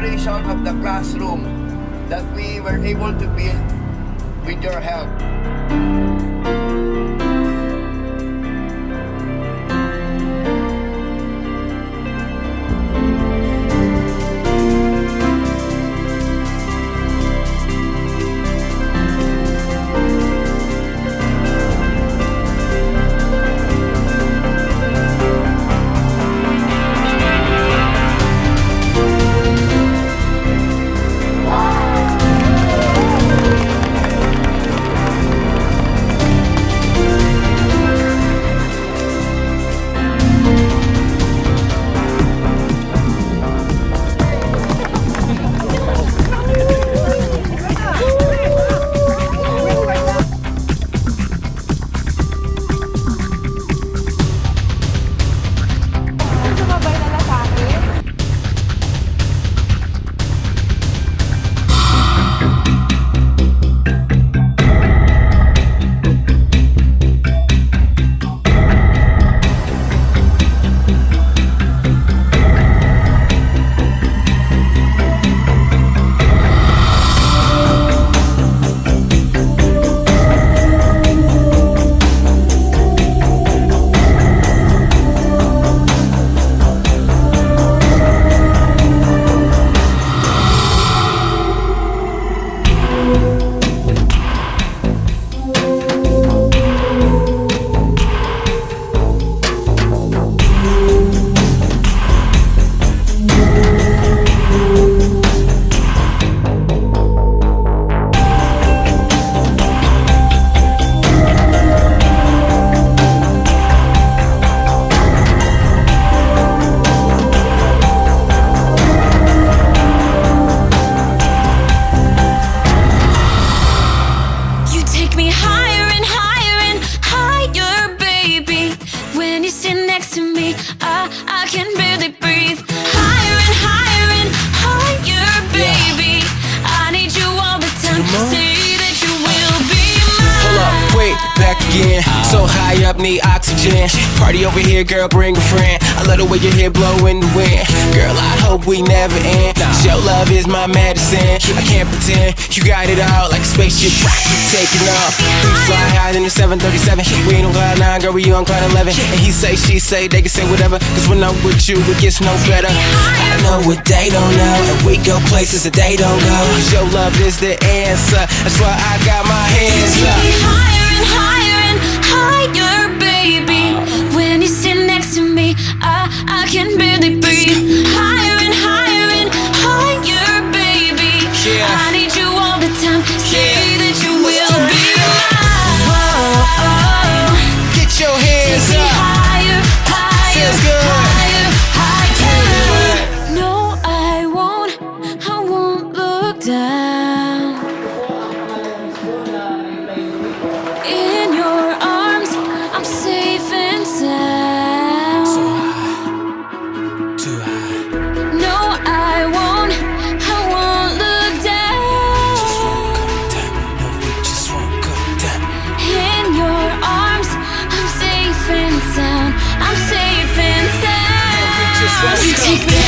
foundation of the classroom that we were able to build with your help. I can barely breathe. Higher and higher and higher, baby. I need you all the time. Say that you will be mine. Hold up, wait, back again. So high up, need oxygen. Party over here, girl, bring a friend. I love the way your hair blow in the wind. Girl, I hope we never end. Your love is my medicine. I can't pretend you got it all like a spaceship taking off. We fly higher than the 737. We ain't on cloud 9, girl, we on cloud 11. And he say, she say, they can say whatever. Cause when I'm with you, it gets no better. I know what they don't know, and we go places that they don't go. Cause your love is the answer. That's why I got my hands up. Higher and higher and higher, baby. When you sit next to me, I can barely breathe. Higher and higher and higher, baby. I need you all the time. Say that you will be mine. Get your hands up. Higher, higher, Feels good. higher, higher. No, I won't look down. In your arms, I'm safe and sound. So high, too high. No, I won't look down. Just won't go down. In your arms, I'm safe and sound. I'm safe and sound. You take me